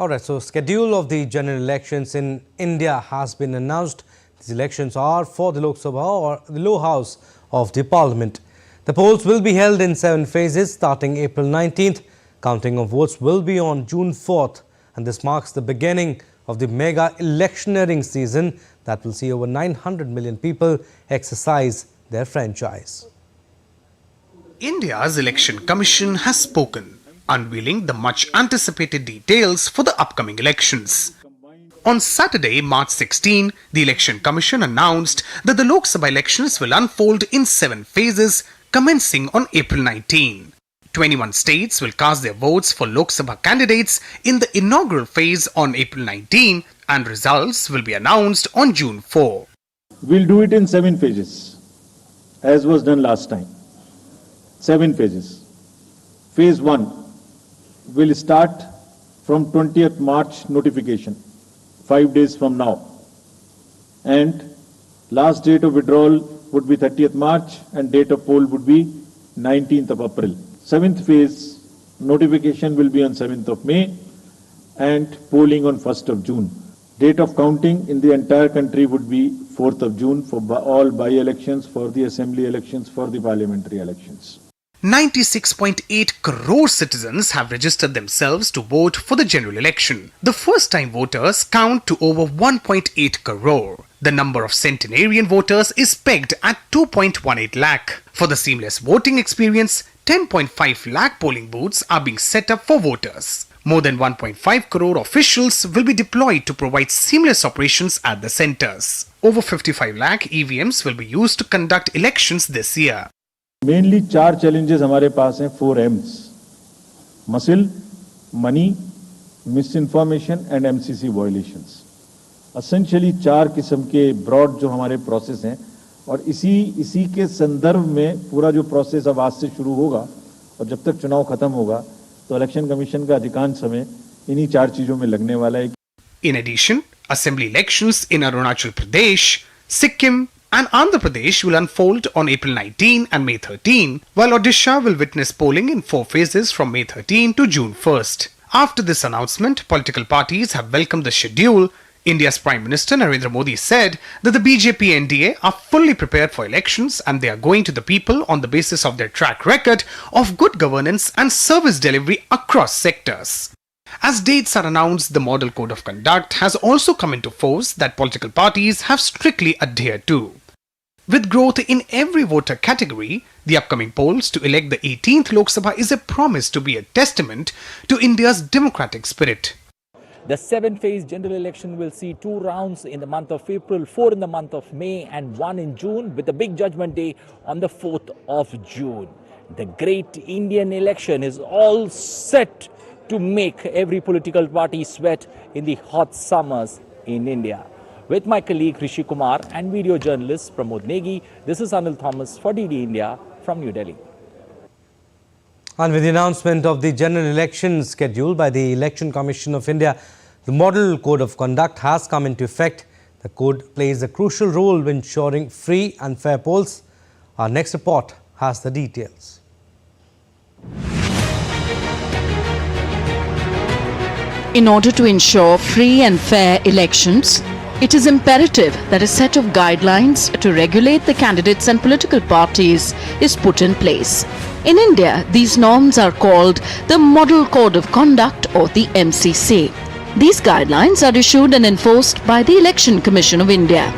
Alright, so schedule of the general elections in India has been announced. These elections are for the Lok Sabha or the lower house of the parliament. The polls will be held in 7 phases starting April 19th. Counting of votes will be on June 4th, and this marks the beginning of the mega electioneering season that will see over 900 million people exercise their franchise. India's Election Commission has spoken, unveiling the much-anticipated details for the upcoming elections. On Saturday, March 16, the Election Commission announced that the Lok Sabha elections will unfold in 7 phases, commencing on April 19. 21 states will cast their votes for Lok Sabha candidates in the inaugural phase on April 19, and results will be announced on June 4. We'll do it in 7 phases, as was done last time. 7 phases. Phase 1 will start from 20th March notification, 5 days from now. And last date of withdrawal would be 30th March and date of poll would be 19th of April. 7th phase notification will be on 7th of May and polling on 1st of June. Date of counting in the entire country would be 4th of June for all by-elections, for the assembly elections, for the parliamentary elections. 96.8 crore citizens have registered themselves to vote for the general election. The first-time voters count to over 1.8 crore. The number of centenarian voters is pegged at 2.18 lakh. For the seamless voting experience, 10.5 lakh polling booths are being set up for voters. More than 1.5 crore officials will be deployed to provide seamless operations at the centers. Over 55 lakh EVMs will be used to conduct elections this year. Mainly 4 challenges हमारे पास हैं, 4 M's: muscle, money, misinformation and MCC violations. Essentially 4 किस्म के broad जो हमारे process हैं, और इसी के संदर्भ में पूरा जो process अब आज से शुरू होगा और जब तक चुनाव खत्म होगा तो इलेक्शन कमीशन का अधिकांश समय इन्हीं 4 चीजों में लगने वाला है. In addition, assembly elections in Arunachal Pradesh, Sikkim and Andhra Pradesh will unfold on April 19 and May 13, while Odisha will witness polling in 4 phases from May 13 to June 1st. After this announcement, political parties have welcomed the schedule. India's Prime Minister Narendra Modi said that the BJP NDA are fully prepared for elections and they are going to the people on the basis of their track record of good governance and service delivery across sectors. As dates are announced, the Model Code of Conduct has also come into force that political parties have strictly adhered to. With growth in every voter category, the upcoming polls to elect the 18th Lok Sabha is a promise to be a testament to India's democratic spirit. The 7-phase general election will see 2 rounds in the month of April, 4 in the month of May and 1 in June, with the big judgment day on the 4th of June. The great Indian election is all set to make every political party sweat in the hot summers in India. With my colleague Rishi Kumar and video journalist Pramod Negi, this is Anil Thomas for DD India from New Delhi. And with the announcement of the general election schedule by the Election Commission of India, the Model Code of Conduct has come into effect. The code plays a crucial role in ensuring free and fair polls. Our next report has the details. In order to ensure free and fair elections, it is imperative that a set of guidelines to regulate the candidates and political parties is put in place. In India, these norms are called the Model Code of Conduct or the MCC. These guidelines are issued and enforced by the Election Commission of India.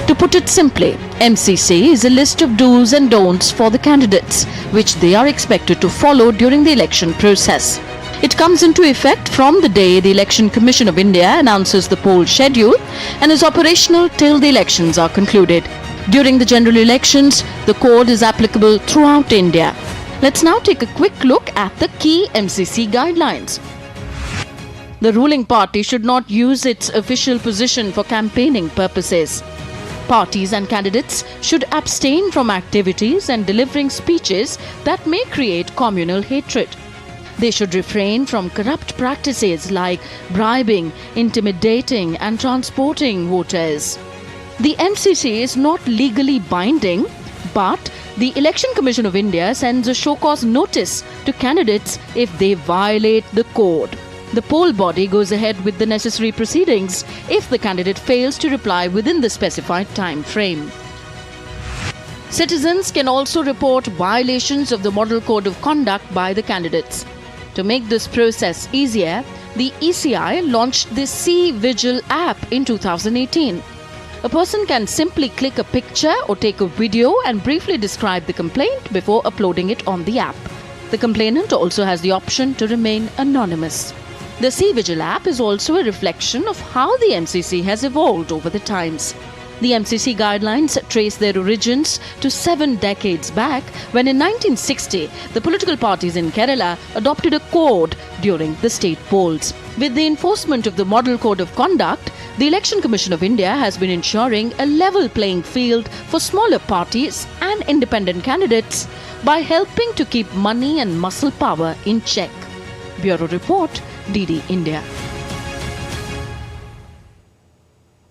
To put it simply, MCC is a list of do's and don'ts for the candidates, which they are expected to follow during the election process. It comes into effect from the day the Election Commission of India announces the poll schedule and is operational till the elections are concluded. During the general elections, the code is applicable throughout India. Let's now take a quick look at the key MCC guidelines. The ruling party should not use its official position for campaigning purposes. Parties and candidates should abstain from activities and delivering speeches that may create communal hatred. They should refrain from corrupt practices like bribing, intimidating and transporting voters. The MCC is not legally binding, but the Election Commission of India sends a show cause notice to candidates if they violate the code. The poll body goes ahead with the necessary proceedings if the candidate fails to reply within the specified time frame. Citizens can also report violations of the Model Code of Conduct by the candidates. To make this process easier, the ECI launched the C Vigil app in 2018. A person can simply click a picture or take a video and briefly describe the complaint before uploading it on the app. The complainant also has the option to remain anonymous. The C Vigil app is also a reflection of how the MCC has evolved over the times. The MCC guidelines trace their origins to 7 decades back when in 1960 the political parties in Kerala adopted a code during the state polls. With the enforcement of the Model Code of Conduct, the Election Commission of India has been ensuring a level playing field for smaller parties and independent candidates by helping to keep money and muscle power in check. Bureau Report, DD India.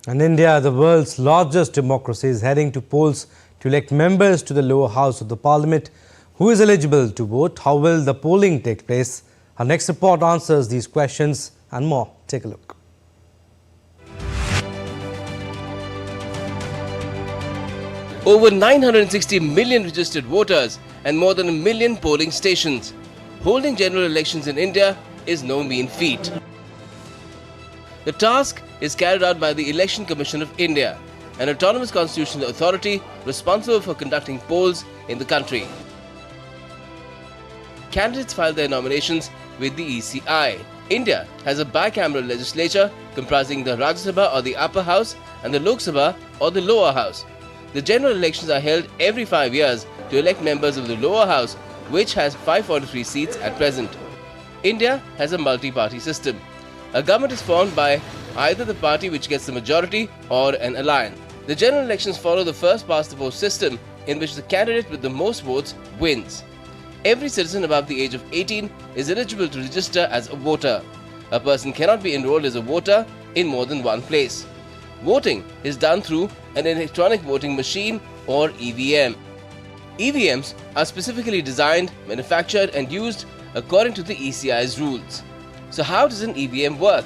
And India, the world's largest democracy, is heading to polls to elect members to the lower house of the parliament. Who is eligible to vote? How will the polling take place? Our next report answers these questions and more. Take a look. Over 960 million registered voters and more than 1 million polling stations. Holding general elections in India is no mean feat. The task is carried out by the Election Commission of India, an autonomous constitutional authority responsible for conducting polls in the country. Candidates file their nominations with the ECI. India has a bicameral legislature comprising the Rajya Sabha or the upper house and the Lok Sabha or the lower house. The general elections are held every 5 years to elect members of the lower house, which has 543 seats at present. India has a multi-party system. A government is formed by either the party which gets the majority or an alliance. The general elections follow the first past the post system, in which the candidate with the most votes wins. Every citizen above the age of 18 is eligible to register as a voter. A person cannot be enrolled as a voter in more than one place. Voting is done through an electronic voting machine or EVM. EVMs are specifically designed, manufactured and used according to the ECI's rules. So how does an EVM work?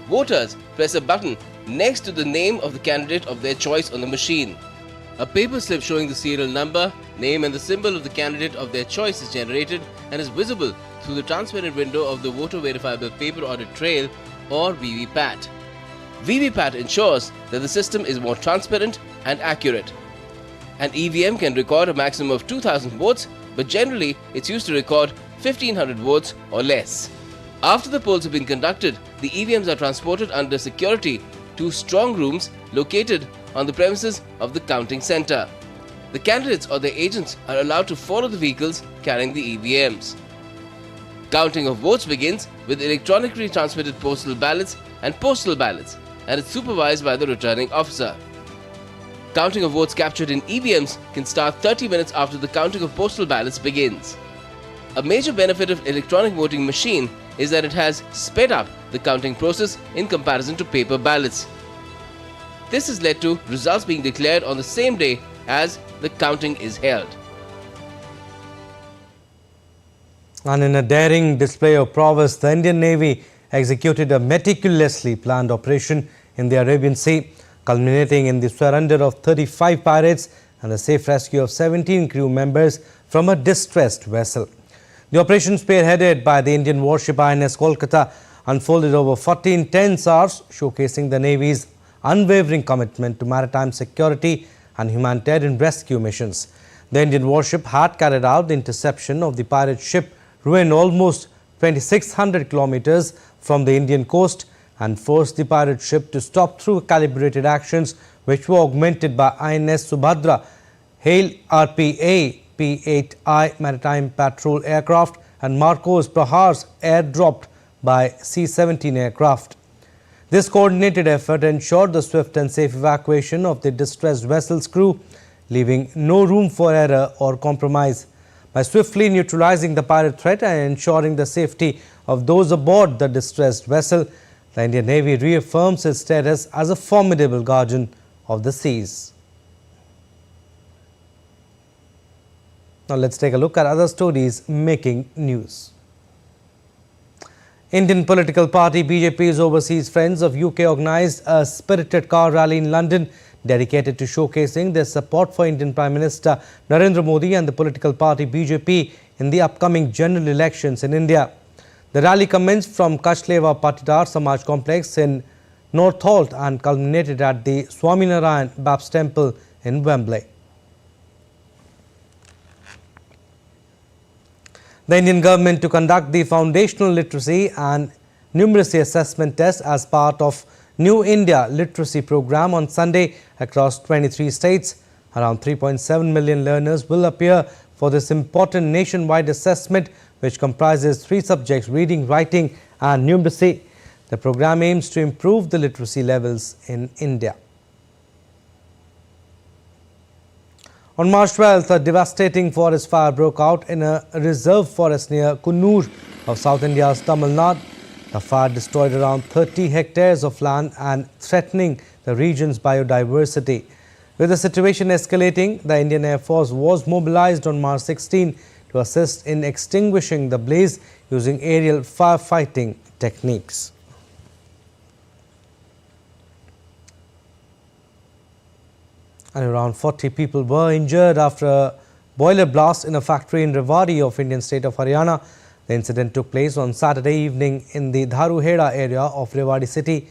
Voters press a button next to the name of the candidate of their choice on the machine. A paper slip showing the serial number, name and the symbol of the candidate of their choice is generated and is visible through the transparent window of the voter verifiable paper audit trail or VVPAT. VVPAT ensures that the system is more transparent and accurate. An EVM can record a maximum of 2000 votes, but generally it's used to record 1500 votes or less. After the polls have been conducted, the EVMs are transported under security to strong rooms located on the premises of the counting center. The candidates or their agents are allowed to follow the vehicles carrying the EVMs. Counting of votes begins with electronically transmitted postal ballots and is supervised by the returning officer. Counting of votes captured in EVMs can start 30 minutes after the counting of postal ballots begins. A major benefit of electronic voting machine is that it has sped up the counting process in comparison to paper ballots. This has led to results being declared on the same day as the counting is held. And in a daring display of prowess, the Indian Navy executed a meticulously planned operation in the Arabian Sea, culminating in the surrender of 35 pirates and the safe rescue of 17 crew members from a distressed vessel. The operation, spearheaded by the Indian warship INS Kolkata, unfolded over 14 tense hours, showcasing the Navy's unwavering commitment to maritime security and humanitarian rescue missions. The Indian warship had carried out the interception of the pirate ship ruined almost 2,600 kilometers from the Indian coast and forced the pirate ship to stop through calibrated actions, which were augmented by INS Subhadra, Hail RPA P-8I maritime patrol aircraft and Marcos Prahars airdropped by C-17 aircraft. This coordinated effort ensured the swift and safe evacuation of the distressed vessel's crew, leaving no room for error or compromise. By swiftly neutralizing the pirate threat and ensuring the safety of those aboard the distressed vessel, the Indian Navy reaffirms its status as a formidable guardian of the seas. Now let's take a look at other stories making news. Indian political party BJP's overseas friends of UK organised a spirited car rally in London dedicated to showcasing their support for Indian Prime Minister Narendra Modi and the political party BJP in the upcoming general elections in India. The rally commenced from Kashleva Patidar Samaj complex in Northolt and culminated at the Swaminarayan Baptist Temple in Wembley. The Indian government to conduct the foundational literacy and numeracy assessment test as part of New India Literacy Program on Sunday across 23 states. Around 3.7 million learners will appear for this important nationwide assessment, which comprises 3 subjects: reading, writing and numeracy. The program aims to improve the literacy levels in India. On March 12th, a devastating forest fire broke out in a reserve forest near Kunnur of South India's Tamil Nadu. The fire destroyed around 30 hectares of land and threatening the region's biodiversity. With the situation escalating, the Indian Air Force was mobilized on March 16 to assist in extinguishing the blaze using aerial firefighting techniques. And around 40 people were injured after a boiler blast in a factory in Rewari of Indian state of Haryana. The incident took place on Saturday evening in the Dharuheda area of Rewari city.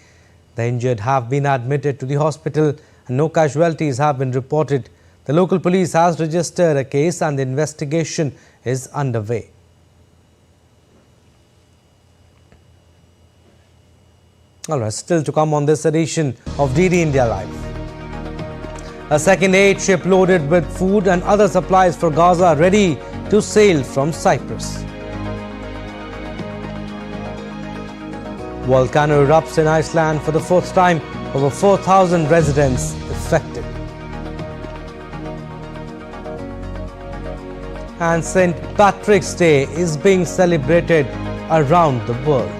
The injured have been admitted to the hospital and no casualties have been reported. The local police has registered a case and the investigation is underway. Alright, still to come on this edition of DD India Live. A second aid ship loaded with food and other supplies for Gaza ready to sail from Cyprus. Volcano erupts in Iceland for the 4th time, over 4,000 residents affected. And St. Patrick's Day is being celebrated around the world.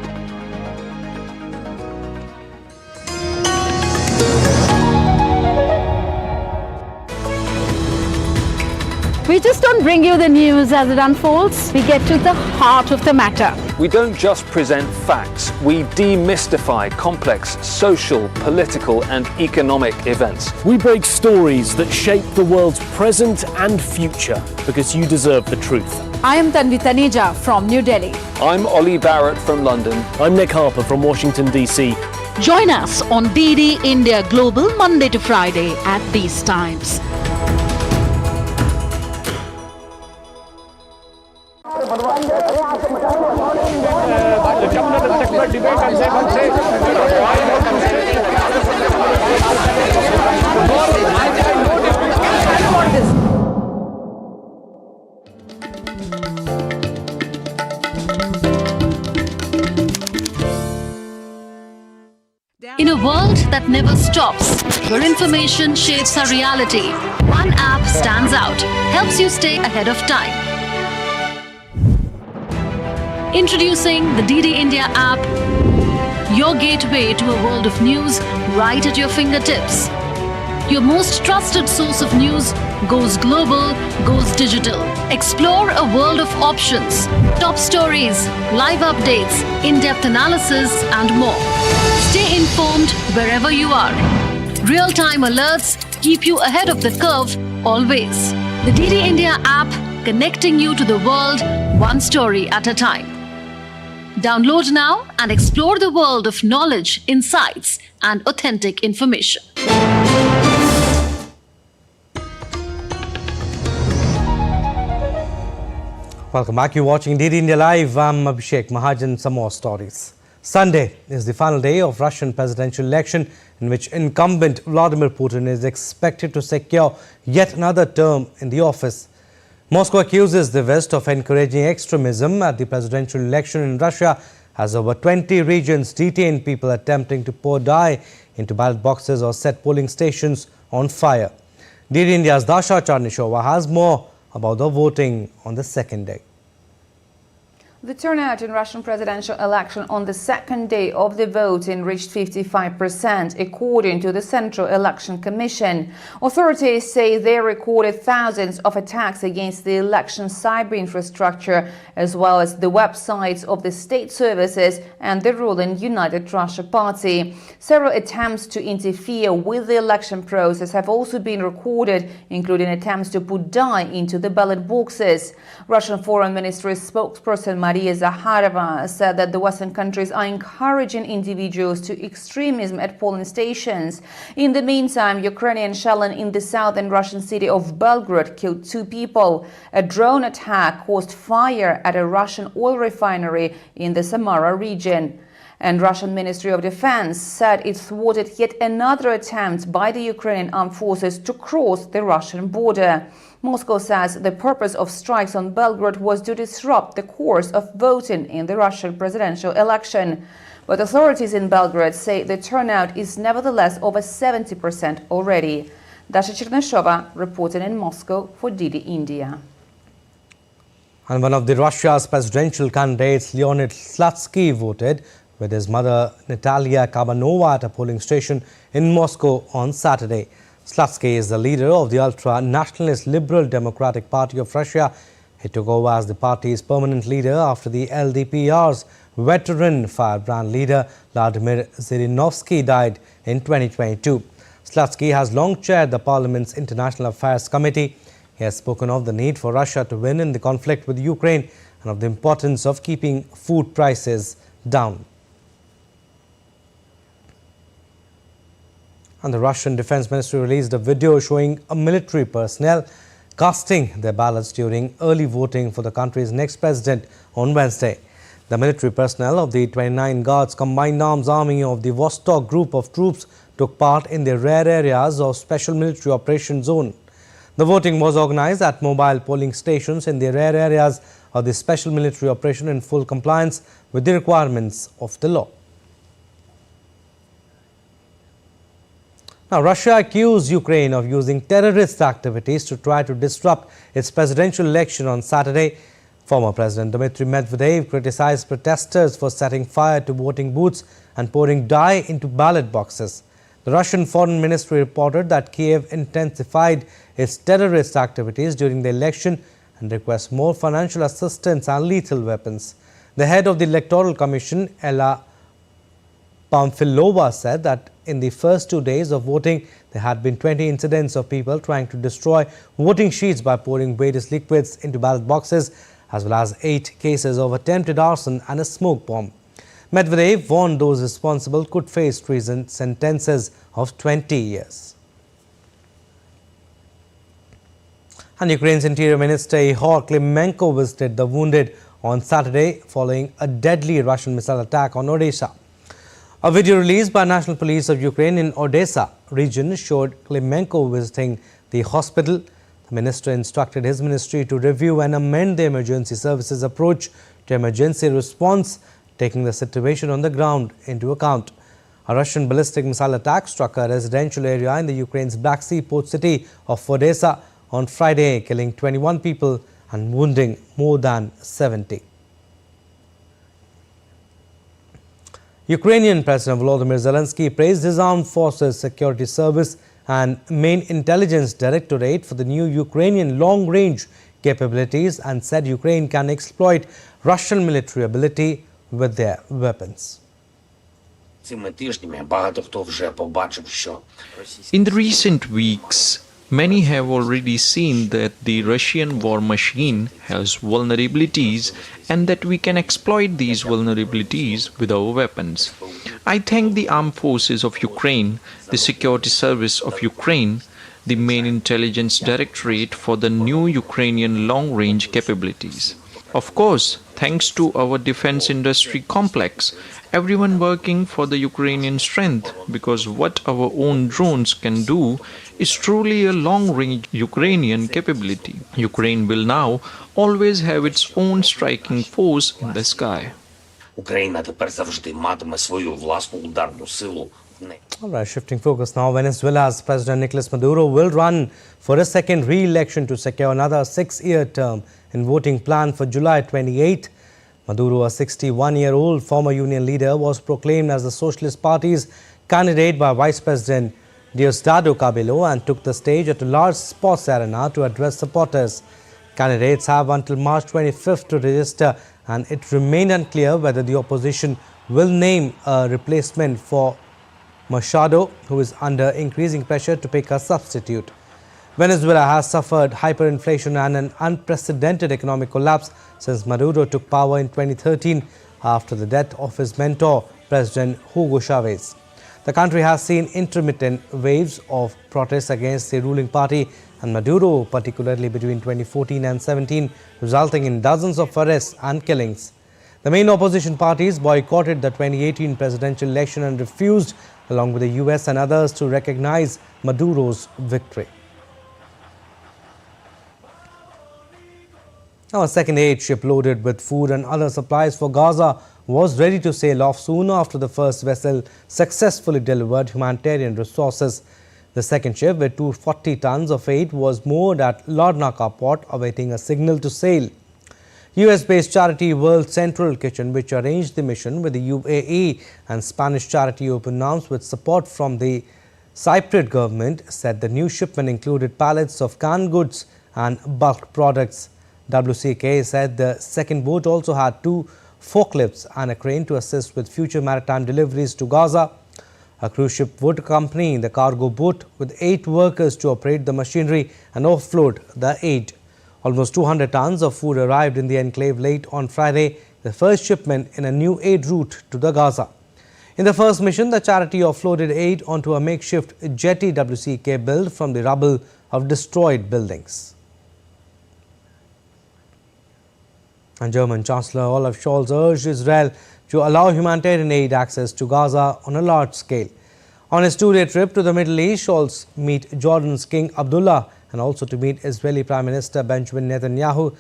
We just don't bring you the news as it unfolds. We get to the heart of the matter. We don't just present facts. We demystify complex social, political and economic events. We break stories that shape the world's present and future because you deserve the truth. I am Tanvi Taneja from New Delhi. I'm Ollie Barrett from London. I'm Nick Harper from Washington, D.C. Join us on DD India Global Monday to Friday at these times. In a world that never stops, where information shapes our reality, one app stands out, helps you stay ahead of time. Introducing the DD India app, your gateway to a world of news right at your fingertips. Your most trusted source of news goes global, goes digital. Explore a world of options, top stories, live updates, in-depth analysis and more. Stay informed wherever you are. Real-time alerts keep you ahead of the curve always. The DD India app, connecting you to the world one story at a time. Download now and explore the world of knowledge, insights and authentic information. Welcome back. You're watching DD India Live. I'm Abhishek Mahajan. Some more stories. Sunday is the final day of Russian presidential election in which incumbent Vladimir Putin is expected to secure yet another term in the office. Moscow accuses the West of encouraging extremism at the presidential election in Russia as over 20 regions detained people attempting to pour dye into ballot boxes or set polling stations on fire. DD India's Dasha Charnishova has more about the voting on the second day. The turnout in Russian presidential election on the second day of the voting reached 55%, according to the Central Election Commission. Authorities say they recorded thousands of attacks against the election cyber infrastructure, as well as the websites of the state services and the ruling United Russia Party. Several attempts to interfere with the election process have also been recorded, including attempts to put dye into the ballot boxes. Russian Foreign Ministry spokesperson Maria Zakharova said that the Western countries are encouraging individuals to extremism at polling stations. In the meantime, Ukrainian shelling in the southern Russian city of Belgrade killed 2 people. A drone attack caused fire at a Russian oil refinery in the Samara region. And Russian Ministry of Defense said it thwarted yet another attempt by the Ukrainian armed forces to cross the Russian border. Moscow says the purpose of strikes on Belgrade was to disrupt the course of voting in the Russian presidential election. But authorities in Belgrade say the turnout is nevertheless over 70% already. Dasha Cherneshova reporting in Moscow for DD India. And one of the Russia's presidential candidates, Leonid Slutsky, voted with his mother Natalia Kabanova at a polling station in Moscow on Saturday. Slutsky is the leader of the ultra-nationalist Liberal Democratic Party of Russia. He took over as the party's permanent leader after the LDPR's veteran firebrand leader Vladimir Zhirinovsky died in 2022. Slutsky has long chaired the Parliament's International Affairs Committee. He has spoken of the need for Russia to win in the conflict with Ukraine and of the importance of keeping food prices down. And the Russian Defense Ministry released a video showing a military personnel casting their ballots during early voting for the country's next president on Wednesday. The military personnel of the 29 Guards Combined Arms Army of the Vostok group of troops took part in the rare areas of Special Military Operation Zone. The voting was organized at mobile polling stations in the rare areas of the Special Military Operation in full compliance with the requirements of the law. Now, Russia accused Ukraine of using terrorist activities to try to disrupt its presidential election on Saturday. Former President Dmitry Medvedev criticized protesters for setting fire to voting booths and pouring dye into ballot boxes. The Russian Foreign Ministry reported that Kiev intensified its terrorist activities during the election and requests more financial assistance and lethal weapons. The head of the Electoral Commission, Ella Pamfilova, said that in the first 2 days of voting, there had been 20 incidents of people trying to destroy voting sheets by pouring various liquids into ballot boxes, as well as 8 cases of attempted arson and a smoke bomb. Medvedev warned those responsible could face treason sentences of 20 years. And Ukraine's Interior Minister Ihor Klimenko visited the wounded on Saturday following a deadly Russian missile attack on Odessa. A video released by National Police of Ukraine in Odessa region showed Klimenko visiting the hospital. The minister instructed his ministry to review and amend the emergency services approach to emergency response, taking the situation on the ground into account. A Russian ballistic missile attack struck a residential area in the Ukraine's Black Sea port city of Odessa on Friday, killing 21 people and wounding more than 70. Ukrainian President Volodymyr Zelensky praised his armed forces, security service and main intelligence directorate for the new Ukrainian long-range capabilities and said Ukraine can exploit Russian military ability with their weapons. In the recent weeks, many have already seen that the Russian war machine has vulnerabilities and that we can exploit these vulnerabilities with our weapons. I thank the armed forces of Ukraine, the security service of Ukraine, the main intelligence directorate for the new Ukrainian long-range capabilities. Of course, thanks to our defense industry complex, everyone working for the Ukrainian strength, because what our own drones can do is truly a long-range Ukrainian capability. Ukraine will now always have its own striking force in the sky. All right, shifting focus now. Venezuela's President Nicolas Maduro will run for a second re-election to secure another 6-year term in voting plan for July 28. Maduro, a 61-year-old former union leader, was proclaimed as the Socialist Party's candidate by Vice President Diosdado Cabello and took the stage at a large sports arena to address supporters. Candidates have until March 25th to register, and it remained unclear whether the opposition will name a replacement for Machado, who is under increasing pressure to pick a substitute. Venezuela has suffered hyperinflation and an unprecedented economic collapse since Maduro took power in 2013 after the death of his mentor, President Hugo Chavez. The country has seen intermittent waves of protests against the ruling party and Maduro, particularly between 2014 and 17, resulting in dozens of arrests and killings. The main opposition parties boycotted the 2018 presidential election and refused, along with the US and others, to recognize Maduro's victory. Now, a second aid ship loaded with food and other supplies for Gaza was ready to sail off soon after the first vessel successfully delivered humanitarian resources. The second ship, with 240 tons of aid, was moored at Larnaca port awaiting a signal to sail. US-based charity World Central Kitchen, which arranged the mission with the UAE, and Spanish charity Open Arms, with support from the Cypriot government, said the new shipment included pallets of canned goods and bulk products. WCK said the second boat also had 2 forklifts and a crane to assist with future maritime deliveries to Gaza. A cruise ship would accompany the cargo boat with 8 workers to operate the machinery and offload the aid. Almost 200 tons of food arrived in the enclave late on Friday, the first shipment in a new aid route to the Gaza. In the first mission, the charity offloaded aid onto a makeshift jetty WCK built from the rubble of destroyed buildings. And German Chancellor Olaf Scholz urged Israel to allow humanitarian aid access to Gaza on a large scale. On his 2-day trip to the Middle East, Scholz meet Jordan's King Abdullah and also to meet Israeli Prime Minister Benjamin Netanyahu.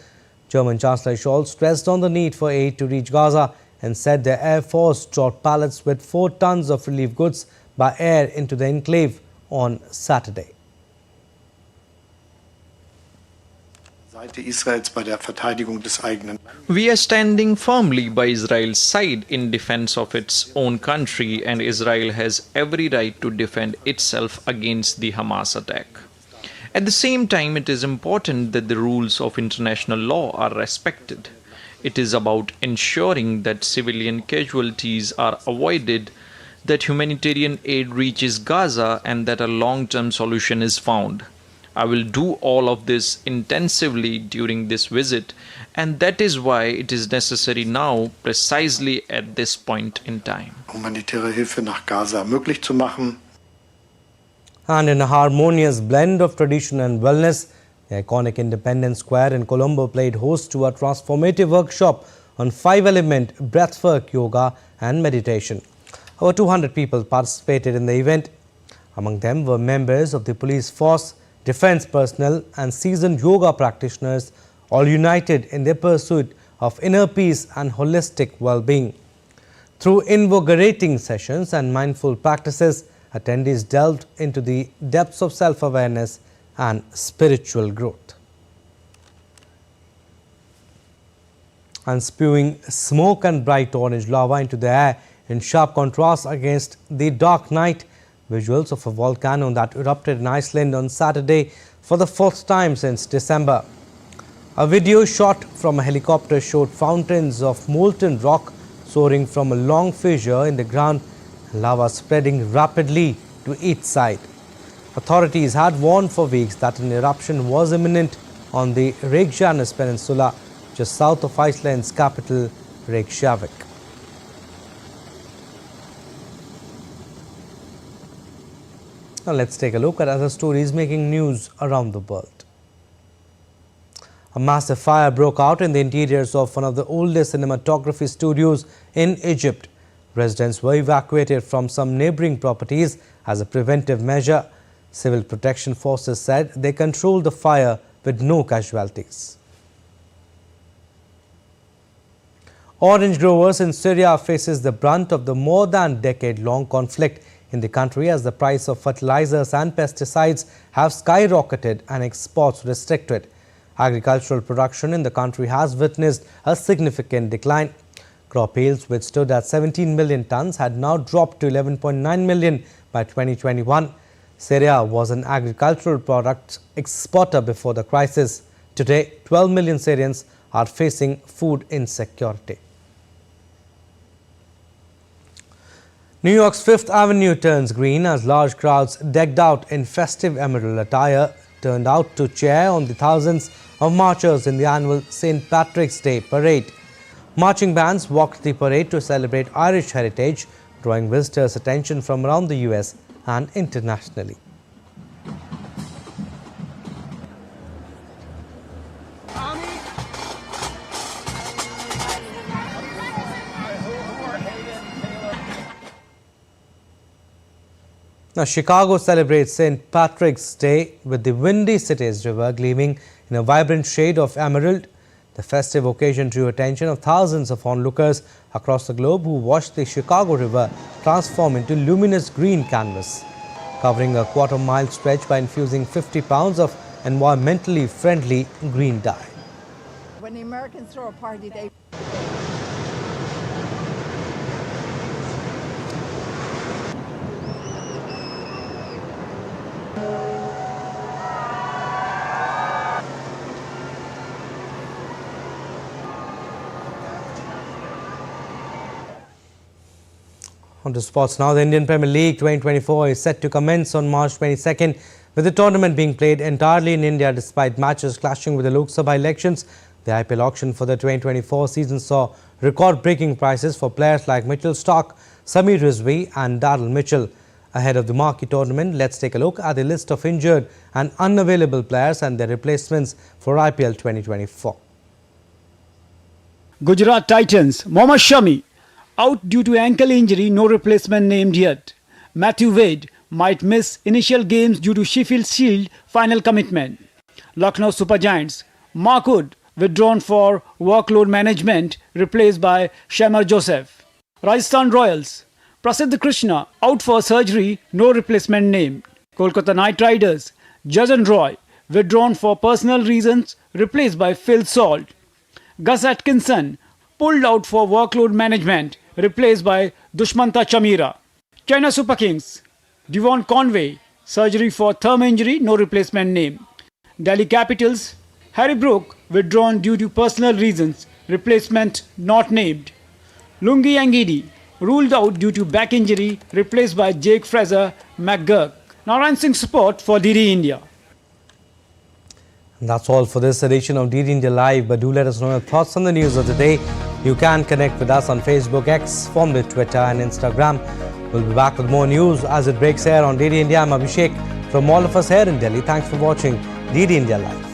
German Chancellor Scholz stressed on the need for aid to reach Gaza and said the Air Force dropped pallets with 4 tons of relief goods by air into the enclave on Saturday. We are standing firmly by Israel's side in defense of its own country, and Israel has every right to defend itself against the Hamas attack. At the same time, it is important that the rules of international law are respected. It is about ensuring that civilian casualties are avoided, that humanitarian aid reaches Gaza, and that a long-term solution is found. I will do all of this intensively during this visit, and that is why it is necessary now, precisely at this point in time. Humanitäre Hilfe nach Gaza möglich zu machen. And in a harmonious blend of tradition and wellness, the iconic Independence Square in Colombo played host to a transformative workshop on 5-element breathwork, yoga and meditation. Over 200 people participated in the event. Among them were members of the police force, defense personnel and seasoned yoga practitioners, all united in their pursuit of inner peace and holistic well-being. Through invigorating sessions and mindful practices, attendees delved into the depths of self-awareness and spiritual growth. And spewing smoke and bright orange lava into the air in sharp contrast against the dark night, visuals of a volcano that erupted in Iceland on Saturday for the 4th time since December. A video shot from a helicopter showed fountains of molten rock soaring from a long fissure in the ground, and lava spreading rapidly to each side. Authorities had warned for weeks that an eruption was imminent on the Reykjanes Peninsula, just south of Iceland's capital, Reykjavik. Now let's take a look at other stories making news around the world. A massive fire broke out in the interiors of one of the oldest cinematography studios in Egypt. Residents were evacuated from some neighboring properties as a preventive measure. Civil protection forces said they controlled the fire with no casualties. Orange growers in Syria faces the brunt of the more than decade-long conflict in the country as the price of fertilizers and pesticides have skyrocketed and exports restricted. Agricultural production in the country has witnessed a significant decline. Crop yields, which stood at 17 million tons, had now dropped to 11.9 million by 2021. Syria was an agricultural product exporter before the crisis. Today, 12 million Syrians are facing food insecurity. New York's Fifth Avenue turns green as large crowds decked out in festive emerald attire turned out to cheer on the thousands of marchers in the annual St. Patrick's Day parade. Marching bands walked the parade to celebrate Irish heritage, drawing visitors' attention from around the US and internationally. Now, Chicago celebrates St. Patrick's Day with the Windy City's river gleaming in a vibrant shade of emerald. The festive occasion drew attention of thousands of onlookers across the globe who watched the Chicago River transform into luminous green canvas, covering a quarter-mile stretch by infusing 50 pounds of environmentally friendly green dye. When the Americans throw a party, they... On to sports now. The Indian Premier League 2024 is set to commence on March 22nd, with the tournament being played entirely in India despite matches clashing with the Lok Sabha elections. The IPL auction for the 2024 season saw record-breaking prices for players like Mitchell Starc, Samir Rizvi and Daryl Mitchell. Ahead of the marquee tournament, let's take a look at the list of injured and unavailable players and their replacements for IPL 2024. Gujarat Titans, Mohammad Shami, out due to ankle injury, no replacement named yet. Matthew Wade might miss initial games due to Sheffield Shield final commitment. Lucknow Super Giants, Mark Wood withdrawn for workload management, replaced by Shamar Joseph. Rajasthan Royals, Prasidh Krishna out for surgery, no replacement named. Kolkata Knight Riders, Jason Roy withdrawn for personal reasons, replaced by Phil Salt. Gus Atkinson pulled out for workload management, replaced by Dushmanta Chamira. China Super Kings, Devon Conway, surgery for thumb injury, no replacement name. Delhi Capitals, Harry Brook withdrawn due to personal reasons, replacement not named. Lungi Angidi ruled out due to back injury, replaced by Jake Fraser McGurk. Narayan Singh support for DD India. And that's all for this edition of DD India Live, but do let us know your thoughts on the news of the day. You can connect with us on Facebook, X, formerly Twitter and Instagram. We'll be back with more news as it breaks here on DD India. I'm Abhishek. From all of us here in Delhi, thanks for watching DD India Live.